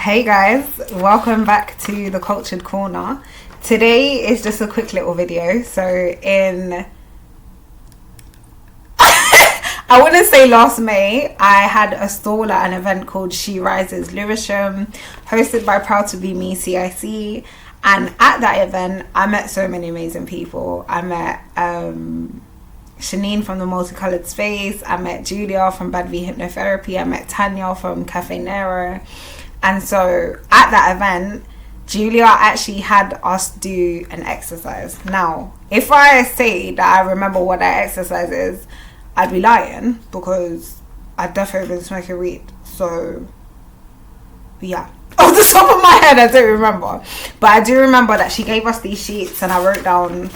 Hey guys, welcome back to the Cultured Corner. Today is just a quick little video. So I want to say last May, I had a stall at an event called She Rises Lewisham, hosted by Proud to Be Me CIC. And at that event, I met so many amazing people. I met Shanine from the Multicolored Space. I met Julia from BadB Hypnotherapy. I met Tanya from Cafe Nero. And so at that event, Julia actually had us do an exercise. Now, if I say that I remember what that exercise is, I'd be lying, because I've definitely been smoking weed. So, yeah. Off the top of my head, I don't remember. But I do remember that she gave us these sheets and I wrote down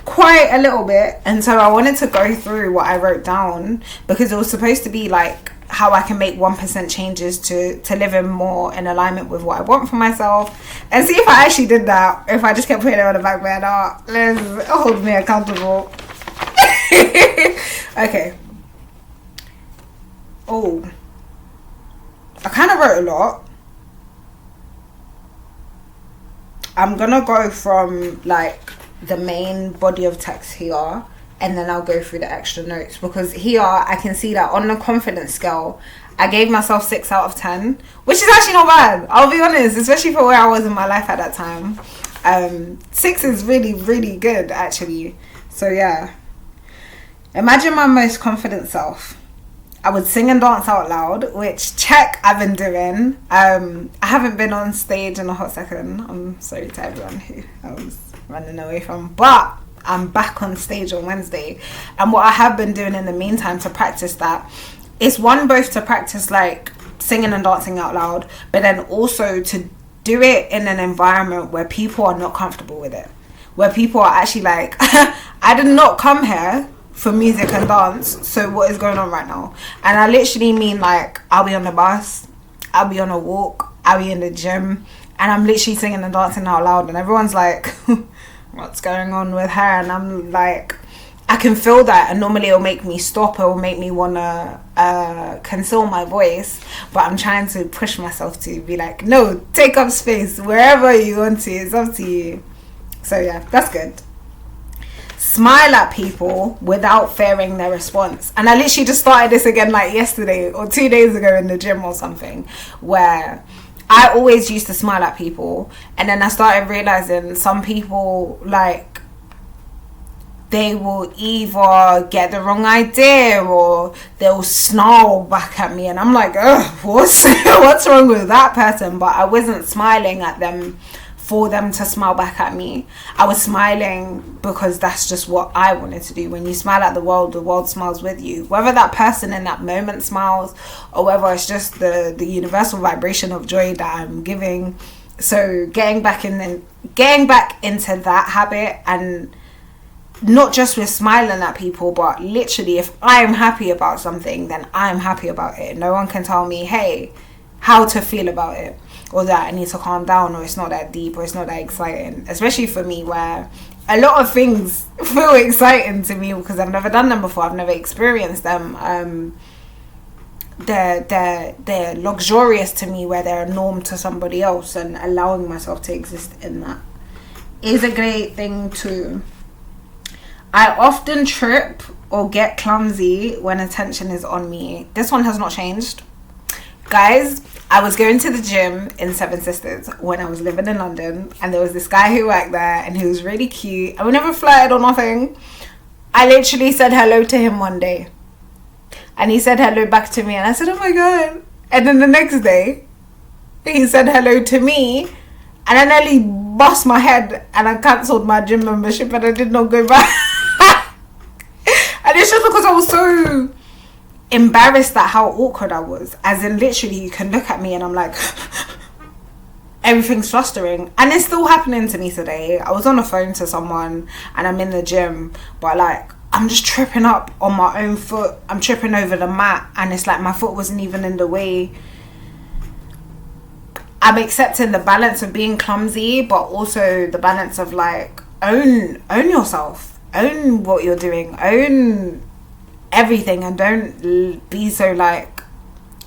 quite a little bit. And so I wanted to go through what I wrote down, because it was supposed to be like how I can make 1% changes to live in more in alignment with what I want for myself, and see if I actually did that. If I just kept putting it on the back burner, let's hold me accountable. Okay. Oh, I kind of wrote a lot. I'm gonna go from like the main body of text here, and then I'll go through the extra notes, because here I can see that on the confidence scale I gave myself 6 out of 10, which is actually not bad, I'll be honest, especially for where I was in my life at that time. 6 is really good actually. So yeah, imagine my most confident self. I would sing and dance out loud, which check, I've been doing. I haven't been on stage in a hot second. I'm sorry to everyone who I was running away from, but I'm back on stage on Wednesday. And what I have been doing in the meantime to practice that is, one, both to practice like singing and dancing out loud, but then also to do it in an environment where people are not comfortable with it, where people are actually like, I did not come here for music and dance, so what is going on right now? And I literally mean, like, I'll be on the bus, I'll be on a walk, I'll be in the gym, and I'm literally singing and dancing out loud, and everyone's like, what's going on with her? And I'm like, I can feel that, and normally it'll make me stop, it will make me want to conceal my voice, but I'm trying to push myself to be like, no, take up space wherever you want to, it's up to you. So yeah, that's good. Smile at people without fearing their response. And I literally just started this again like yesterday or 2 days ago in the gym or something, where I always used to smile at people, and then I started realizing some people, like, they will either get the wrong idea or they'll snarl back at me, and I'm like, ugh, what's wrong with that person? But I wasn't smiling at them for them to smile back at me. I was smiling because that's just what I wanted to do. When you smile at the world smiles with you. Whether that person in that moment smiles, or whether it's just the universal vibration of joy that I'm giving. So getting back into that habit, and not just with smiling at people, but literally, if I am happy about something, then I'm happy about it. No one can tell me, hey, how to feel about it, or that I need to calm down, or it's not that deep, or it's not that exciting. Especially for me, where a lot of things feel exciting to me because I've never done them before, I've never experienced them. They're luxurious to me, where they're a norm to somebody else, and allowing myself to exist in that is a great thing too. I often trip or get clumsy when attention is on me. This one has not changed. Guys, I was going to the gym in Seven Sisters when I was living in London, and there was this guy who worked there, and he was really cute, and we never flirted or nothing. I literally said hello to him one day, and he said hello back to me, and I said, oh my god. And then the next day he said hello to me, and I nearly bust my head, and I cancelled my gym membership, and I did not go back. And it's just because I was so embarrassed at how awkward I was. As in, literally, you can look at me and I'm like, everything's flustering. And it's still happening to me today. I was on the phone to someone and I'm in the gym, but like, I'm just tripping up on my own foot. I'm tripping over the mat, and it's like my foot wasn't even in the way. I'm accepting the balance of being clumsy, but also the balance of like, own yourself, own what you're doing, own everything, and don't be so like,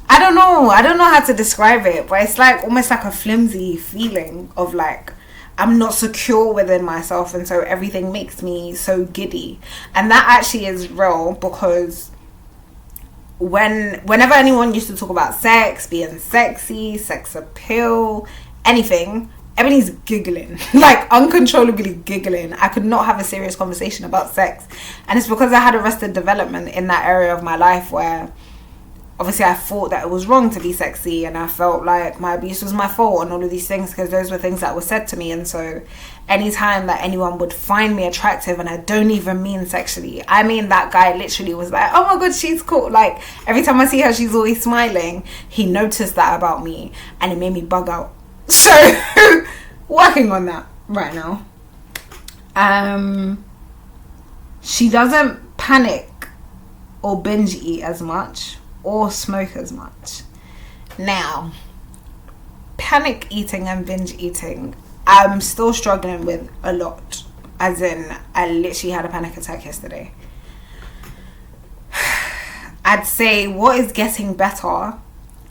I don't know how to describe it, but it's like almost like a flimsy feeling of like I'm not secure within myself, and so everything makes me so giddy. And that actually is real, because whenever anyone used to talk about sex, being sexy, sex appeal, anything, Ebony's giggling, like uncontrollably giggling. I could not have a serious conversation about sex, and it's because I had arrested development in that area of my life where obviously I thought that it was wrong to be sexy, and I felt like my abuse was my fault and all of these things, because those were things that were said to me. And so anytime that anyone would find me attractive, and I don't even mean sexually, I mean that guy literally was like, oh my god, she's cool. Like every time I see her, she's always smiling. He noticed that about me, and it made me bug out. So working on that right now. She doesn't panic or binge eat as much or smoke as much. Now, panic eating and binge eating, I'm still struggling with a lot. As in, I literally had a panic attack yesterday. I'd say what is getting better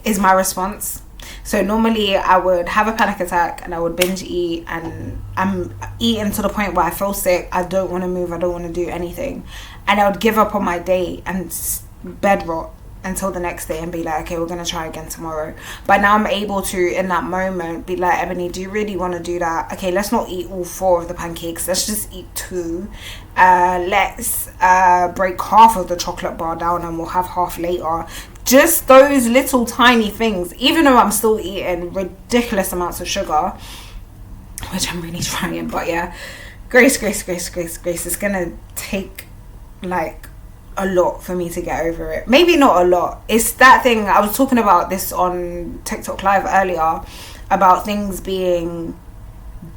is my response. So normally I would have a panic attack and I would binge eat, and I'm eating to the point where I feel sick, I don't want to move, I don't want to do anything, and I would give up on my day and bed rot until the next day and be like, okay, we're going to try again tomorrow. But now I'm able to, in that moment, be like, Ebony, do you really want to do that? Okay, let's not eat all 4 of the pancakes, let's just eat 2. Let's break half of the chocolate bar down and we'll have half later. Just those little tiny things, even though I'm still eating ridiculous amounts of sugar, which I'm really trying. But yeah, grace. It's gonna take like a lot for me to get over it. Maybe not a lot. It's that thing, I was talking about this on TikTok live earlier, about things being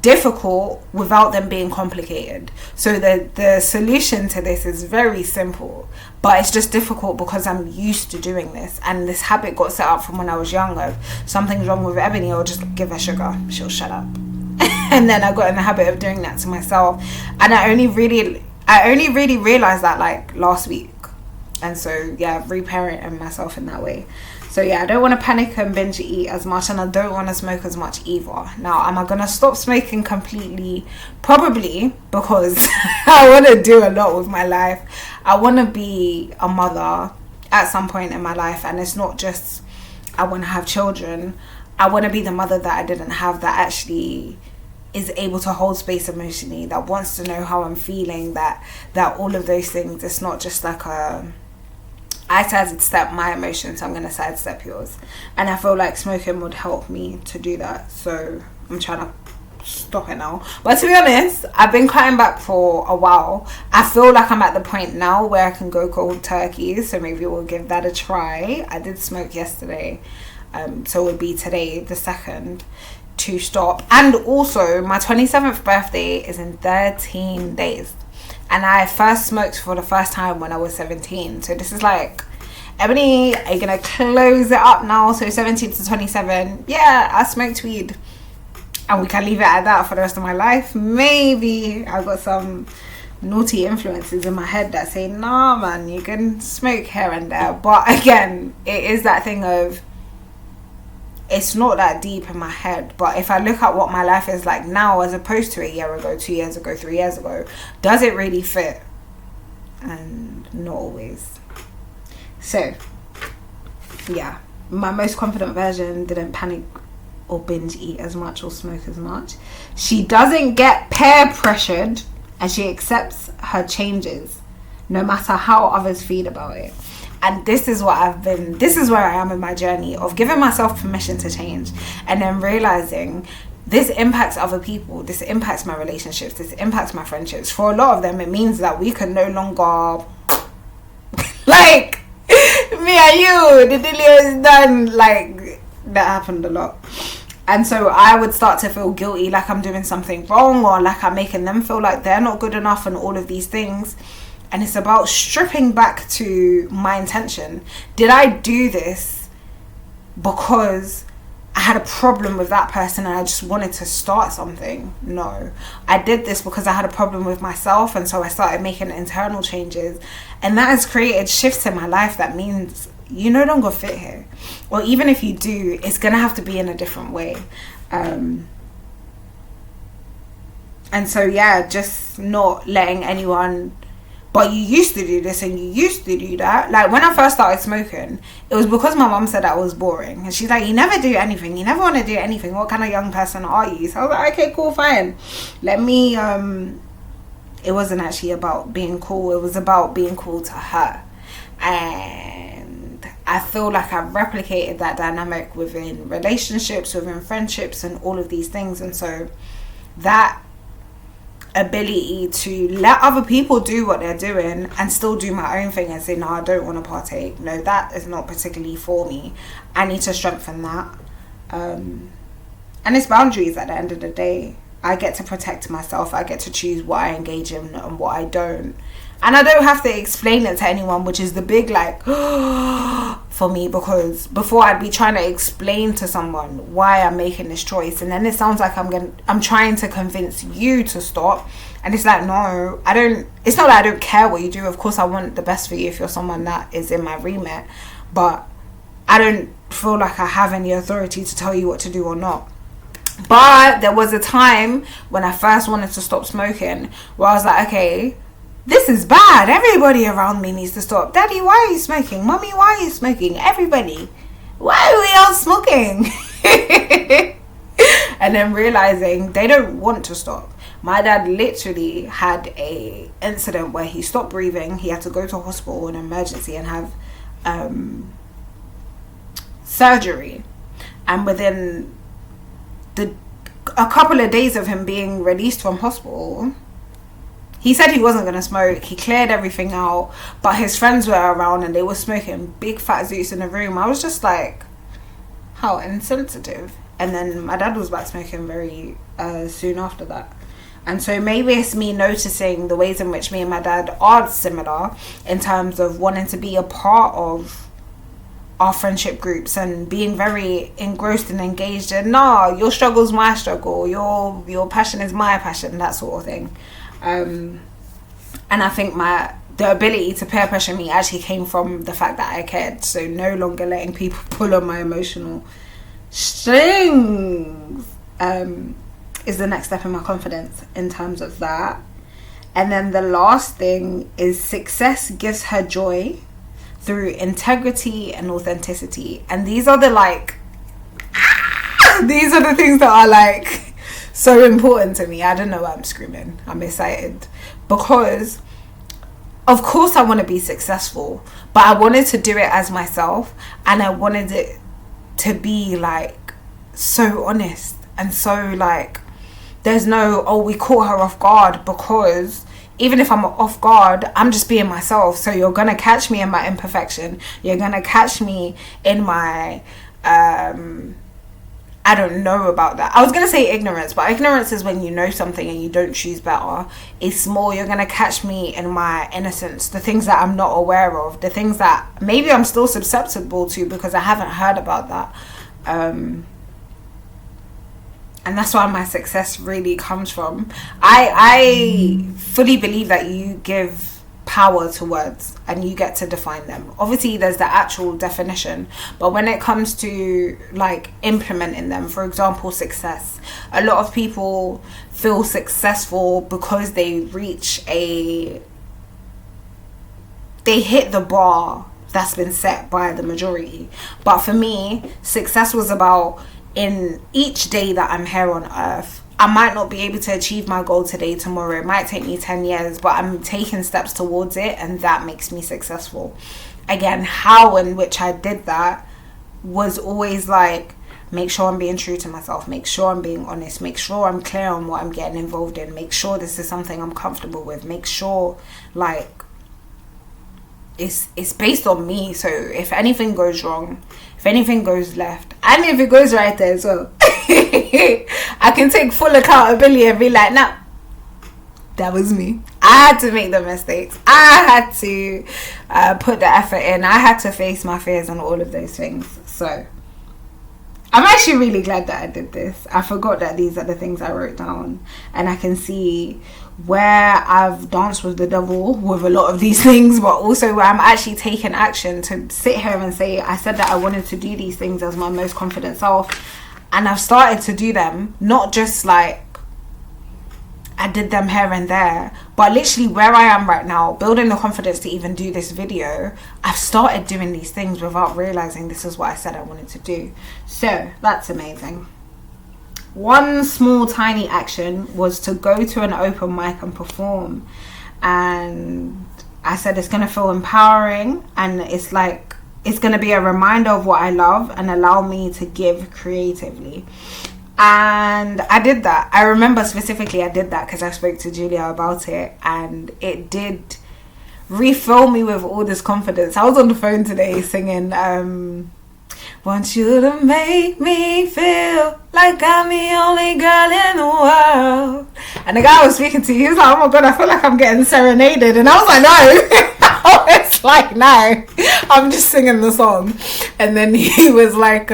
difficult without them being complicated. So the solution to this is very simple, but it's just difficult because I'm used to doing this, and this habit got set up from when I was younger. Something's wrong with Ebony, I'll just give her sugar, she'll shut up. And then I got in the habit of doing that to myself, and I only really realized that like last week. And so yeah, reparenting myself in that way. So yeah, I don't want to panic and binge eat as much, and I don't want to smoke as much either. Now, am I going to stop smoking completely? Probably, because I want to do a lot with my life. I want to be a mother at some point in my life, and it's not just I want to have children. I want to be the mother that I didn't have, that actually is able to hold space emotionally, that wants to know how I'm feeling, that all of those things. It's not just like I sidestep my emotions, so I'm going to sidestep yours. And I feel like smoking would help me to do that. So I'm trying to stop it now. But to be honest, I've been cutting back for a while. I feel like I'm at the point now where I can go cold turkey. So maybe we'll give that a try. I did smoke yesterday. So it would be today, the 2nd, to stop. And also, my 27th birthday is in 13 days. And I first smoked for the first time when I was 17. So this is like, Ebony, are you going to close it up now? So 17 to 27. Yeah, I smoked weed. And we can leave it at that for the rest of my life. Maybe I got some naughty influences in my head that say, nah, man, you can smoke here and there. But again, it is that thing of, it's not that deep in my head. But if I look at what my life is like now as opposed to a year ago, 2 years ago, 3 years ago, does it really fit? And not always. So yeah, my most confident version didn't panic or binge eat as much or smoke as much. She doesn't get peer pressured, and she accepts her changes no matter how others feel about it. And this is where I am in my journey of giving myself permission to change, and then realizing this impacts other people, this impacts my relationships, this impacts my friendships. For a lot of them, it means that we can no longer like me and you, the deal is done. Like, that happened a lot. And so I would start to feel guilty, like I'm doing something wrong, or like I'm making them feel like they're not good enough, and all of these things. And it's about stripping back to my intention. Did I do this because I had a problem with that person and I just wanted to start something? No. I did this because I had a problem with myself, and so I started making internal changes. And that has created shifts in my life that means you no longer fit here. Or even if you do, it's gonna have to be in a different way. And so yeah, just not letting anyone, but you used to do this and you used to do that. Like when I first started smoking, it was because my mum said I was boring, and she's like, you never do anything, you never want to do anything, what kind of young person are you? So I was like, okay, cool, fine, let me it wasn't actually about being cool, it was about being cool to her. And I feel like I've replicated that dynamic within relationships, within friendships, and all of these things. And so that ability to let other people do what they're doing and still do my own thing and say, no, I don't want to partake, no, that is not particularly for me, I need to strengthen that. And it's boundaries at the end of the day. I get to protect myself, I get to choose what I engage in and what I don't, and I don't have to explain it to anyone, which is the big like for me, because before I'd be trying to explain to someone why I'm making this choice, and then it sounds like I'm trying to convince you to stop, and it's like, no, I don't, it's not that I don't care what you do, of course I want the best for you if you're someone that is in my remit, but I don't feel like I have any authority to tell you what to do or not. But there was a time when I first wanted to stop smoking where I was like, okay, this is bad, everybody around me needs to stop. Daddy, why are you smoking? Mommy, why are you smoking? Everybody, why are we all smoking? And then realizing they don't want to stop. My dad literally had a incident where he stopped breathing, he had to go to hospital in emergency and have surgery, and within a couple of days of him being released from hospital, he said he wasn't going to smoke, he cleared everything out, but his friends were around and they were smoking big fat zoots in the room. I was just like, how insensitive. And then my dad was back smoking very soon after that. And so maybe it's me noticing the ways in which me and my dad are similar in terms of wanting to be a part of our friendship groups and being very engrossed and engaged in, no, your struggle's my struggle, your passion is my passion, that sort of thing. And I think the ability to peer pressure me actually came from the fact that I cared. So no longer letting people pull on my emotional strings is the next step in my confidence in terms of that. And then the last thing is success gives her joy through integrity and authenticity. And these are the these are the things that are like so important to me. I don't know why I'm screaming, I'm excited, because of course I want to be successful, but I wanted to do it as myself, and I wanted it to be like so honest and so like there's no, oh, we caught her off guard, because even if I'm off guard, I'm just being myself. So you're gonna catch me in my imperfection, you're gonna catch me in my I don't know about that. I was gonna say ignorance, but ignorance is when you know something and you don't choose better. It's more, you're gonna catch me in my innocence, the things that I'm not aware of, the things that maybe I'm still susceptible to because I haven't heard about that. And that's where my success really comes from. I fully believe that you give power to words and you get to define them. Obviously there's the actual definition, but when it comes to like implementing them, for example, success, a lot of people feel successful because they hit the bar that's been set by the majority. But for me, success was about, in each day that I'm here on earth, I might not be able to achieve my goal today, tomorrow. It might take me 10 years, but I'm taking steps towards it, and that makes me successful. Again, how in which I did that was always like, make sure I'm being true to myself, make sure I'm being honest, make sure I'm clear on what I'm getting involved in, make sure this is something I'm comfortable with, make sure like it's based on me. So if anything goes wrong, if anything goes left, and if it goes right there as well, I can take full accountability and be like, nah, that was me. I had to make the mistakes, I had to put the effort in, I had to face my fears and all of those things. So I'm actually really glad that I did this. I forgot that these are the things I wrote down, and I can see where I've danced with the devil with a lot of these things, but also where I'm actually taking action to sit here and say, I said that I wanted to do these things as my most confident self, and I've started to do them, not just like I did them here and there, but literally where I am right now, building the confidence to even do this video, I've started doing these things without realizing this is what I said I wanted to do. So that's amazing. One small tiny action was to go to an open mic and perform, and I said it's going to feel empowering, and it's like it's going to be a reminder of what I love and allow me to give creatively. And I did that. I remember specifically I did that because I spoke to Julia about it, and it did refill me with all this confidence. I was on the phone today singing want you to make me feel like I'm the only girl in the world. And the guy I was speaking to, he was like, oh my god, I feel like I'm getting serenaded. And I was like, no. I was like, no, I'm just singing the song. And then he was like,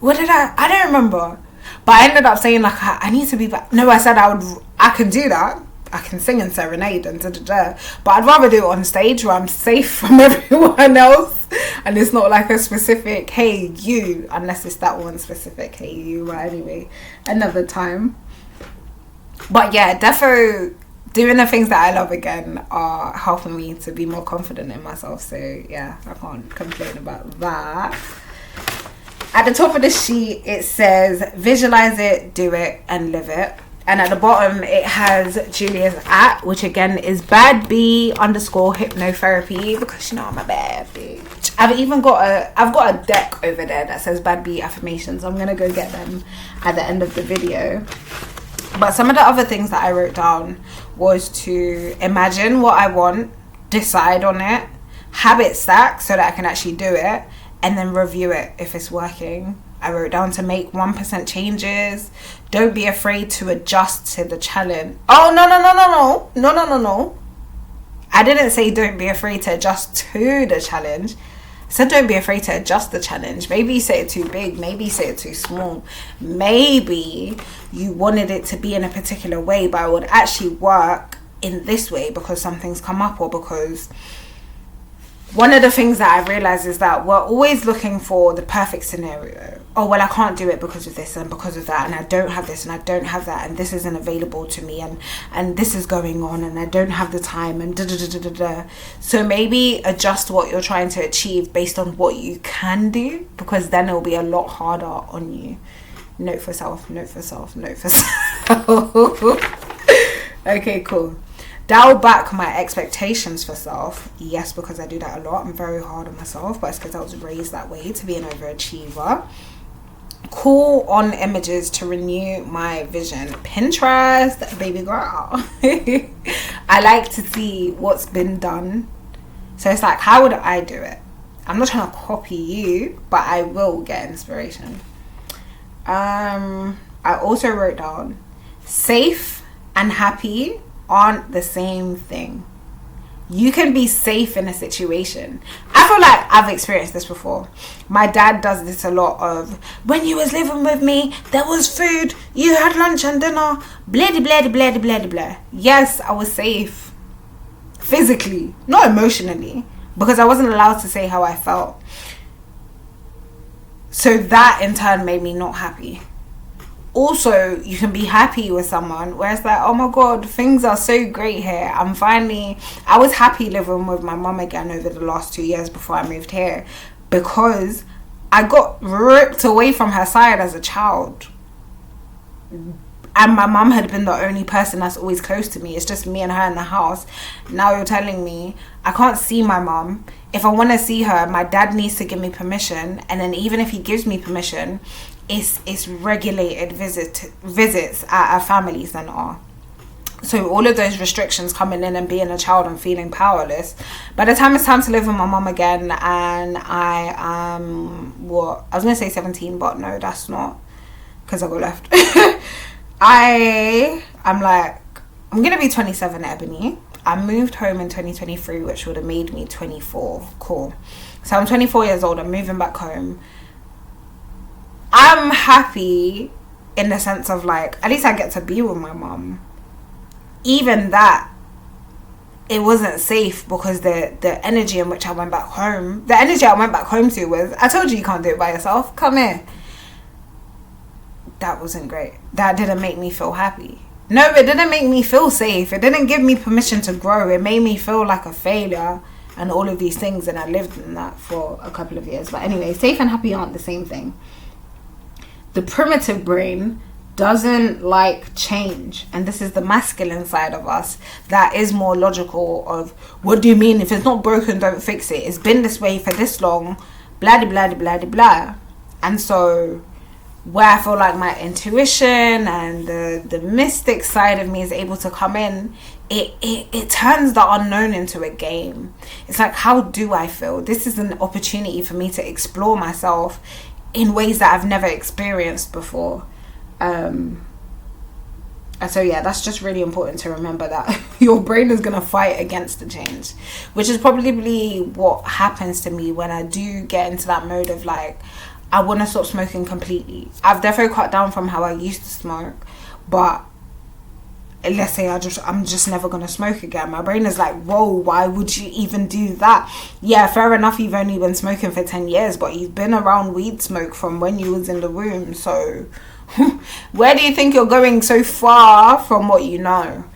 what did I don't remember, but I ended up saying like I need to be back. No, I said I can do that, I can sing and serenade and but I'd rather do it on stage where I'm safe from everyone else, and it's not like a specific hey you, unless it's that one specific hey you. But anyway, another time. But yeah, defo doing the things that I love again are helping me to be more confident in myself, so yeah, I can't complain about that. At the top of the sheet, it says, visualize it, do it, and live it. And at the bottom, it has Julia's @ which again is BadB _ Hypnotherapy, because you know I'm a bad bitch. I've got a deck over there that says BadB affirmations. I'm going to go get them at the end of the video. But some of the other things that I wrote down was to imagine what I want, decide on it, habit stack so that I can actually do it, and then review it if it's working. I wrote down to make 1% changes. Don't be afraid to adjust to the challenge. Oh, no. I didn't say don't be afraid to adjust to the challenge. I said don't be afraid to adjust the challenge. Maybe you say it too big. Maybe you say it too small. Maybe you wanted it to be in a particular way, but it would actually work in this way because something's come up, or because one of the things that I realized is that we're always looking for the perfect scenario. Oh, well, I can't do it because of this and because of that, and I don't have this and I don't have that, and this isn't available to me, and this is going on, and I don't have the time, and da-da-da-da-da-da. So maybe adjust what you're trying to achieve based on what you can do, because then it'll be a lot harder on you. Note for self, note for self, note for self. Okay, cool. Dial back my expectations for self. Yes, because I do that a lot. I'm very hard on myself, but it's because I was raised that way, to be an overachiever. Call on images to renew my vision. Pinterest, baby girl. I like to see what's been done. So it's like, how would I do it? I'm not trying to copy you, but I will get inspiration. I also wrote down safe and happy aren't the same thing. You can be safe in a situation. I feel like I've experienced this before. My dad does this a lot of, when you was living with me, there was food, you had lunch and dinner, blah, blah, blah, blah, blah. Yes, I was safe. Physically, not emotionally, because I wasn't allowed to say how I felt. So that in turn made me not happy. Also, you can be happy with someone where it's like, oh my god, things are so great here. I was happy living with my mum again over the last 2 years before I moved here, because I got ripped away from her side as a child. And my mum had been the only person that's always close to me. It's just me and her in the house. Now you're telling me I can't see my mum. If I want to see her, my dad needs to give me permission. And then even if he gives me permission, it's regulated visits at a family centre. So all of those restrictions coming in and being a child and feeling powerless. By the time it's time to live with my mum again, and I am, I was going to say 17, but no, that's not, because I got left. I'm like, I'm going to be 27, Ebony. I moved home in 2023, which would have made me 24. Cool. So I'm 24 years old. I'm moving back home. I'm happy in the sense of like, at least I get to be with my mum. Even that, it wasn't safe because the energy in which I went back home, the energy I went back home to was, I told you can't do it by yourself, come here. That wasn't great. That didn't make me feel happy. No, it didn't make me feel safe. It didn't give me permission to grow. It made me feel like a failure and all of these things, and I lived in that for a couple of years. But anyway, safe and happy aren't the same thing. The primitive brain doesn't like change, and this is the masculine side of us that is more logical of, what do you mean? If it's not broken, don't fix it. It's been this way for this long, blah blah blah blah blah. And so where I feel like my intuition and the mystic side of me is able to come in, it turns the unknown into a game. It's like, how do I feel? This is an opportunity for me to explore myself in ways that I've never experienced before. And so yeah, that's just really important to remember, that your brain is going to fight against the change, which is probably what happens to me when I do get into that mode of like, I want to stop smoking completely. I've definitely cut down from how I used to smoke, but let's say I'm just never going to smoke again. My brain is like, whoa, why would you even do that? Yeah, fair enough, you've only been smoking for 10 years, but you've been around weed smoke from when you was in the womb. So where do you think you're going so far from what you know?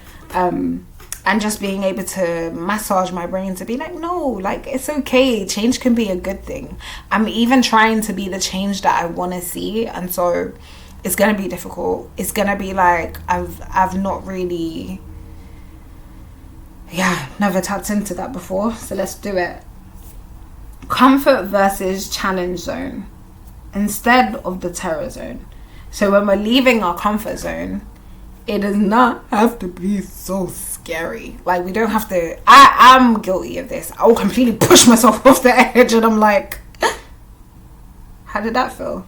And just being able to massage my brain to be like, no, like, it's okay. Change can be a good thing. I'm even trying to be the change that I want to see. And so it's going to be difficult. It's going to be like, I've not really, never tapped into that before. So let's do it. Comfort versus challenge zone instead of the terror zone. So when we're leaving our comfort zone, it does not have to be so scary. Like, we don't have to. I'm guilty of this. I will completely push myself off the edge, and I'm like, how did that feel?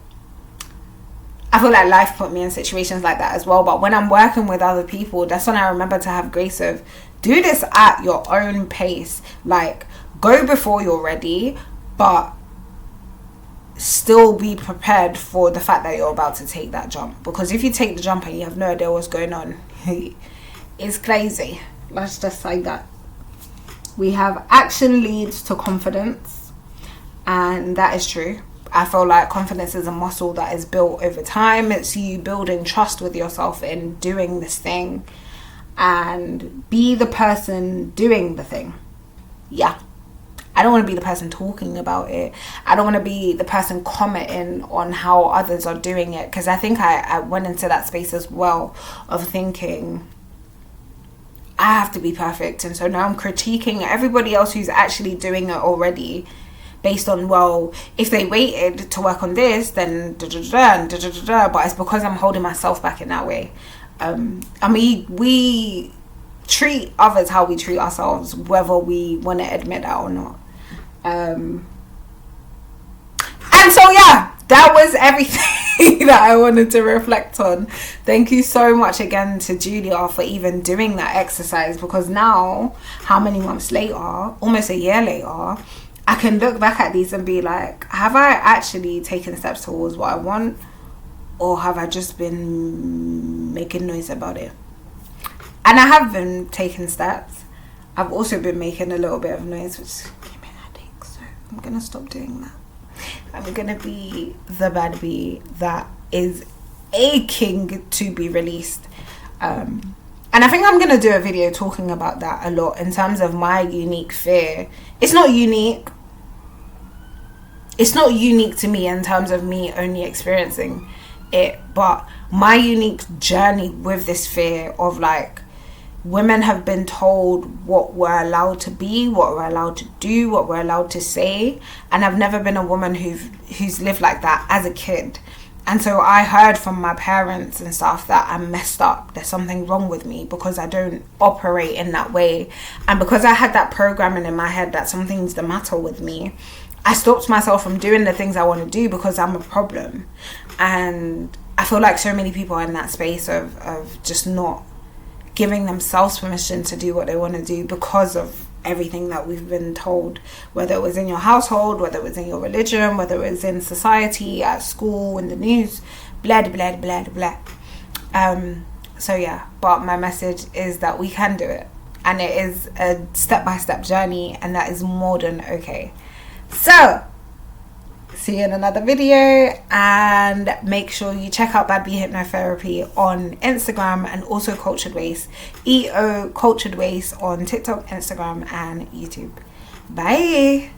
I feel like life put me in situations like that as well. But when I'm working with other people, that's when I remember to have grace of, do this at your own pace. Like, go before you're ready, but still be prepared for the fact that you're about to take that jump. Because if you take the jump and you have no idea what's going on, it's crazy. Let's just say that. We have action leads to confidence, and that is true. I feel like confidence is a muscle that is built over time. It's you building trust with yourself in doing this thing, and be the person doing the thing. Yeah, I don't want to be the person talking about it. I don't want to be the person commenting on how others are doing it, because I think I went into that space as well of thinking I have to be perfect, and so now I'm critiquing everybody else who's actually doing it already based on, well, if they waited to work on this, then da-da-da-da, but it's because I'm holding myself back in that way. I mean, we treat others how we treat ourselves, whether we want to admit that or not. And so yeah, that was everything that I wanted to reflect on. Thank you so much again to Julia for even doing that exercise, because now, how many months later, almost a year later, I can look back at these and be like, have I actually taken steps towards what I want, or have I just been making noise about it? And I have been taking steps. I've also been making a little bit of noise, which gave me a headache, so I'm gonna stop doing that. I'm gonna be the BadB that is aching to be released. And I think I'm gonna do a video talking about that a lot in terms of my unique fear. It's not unique to me in terms of me only experiencing it, but my unique journey with this fear of, like, women have been told what we're allowed to be, what we're allowed to do, what we're allowed to say, and I've never been a woman who's lived like that as a kid. And so I heard from my parents and stuff that I'm messed up, there's something wrong with me because I don't operate in that way. And because I had that programming in my head that something's the matter with me, I stopped myself from doing the things I want to do because I'm a problem. And I feel like so many people are in that space of just not giving themselves permission to do what they want to do because of everything that we've been told, whether it was in your household, whether it was in your religion, whether it was in society, at school, in the news, blah blah blah blah. So yeah, but my message is that we can do it, and it is a step-by-step journey, and that is more than okay. So see you in another video, and make sure you check out BadB Hypnotherapy on Instagram, and also Cultured Waste, EO Cultured Waste on TikTok, Instagram and YouTube. Bye.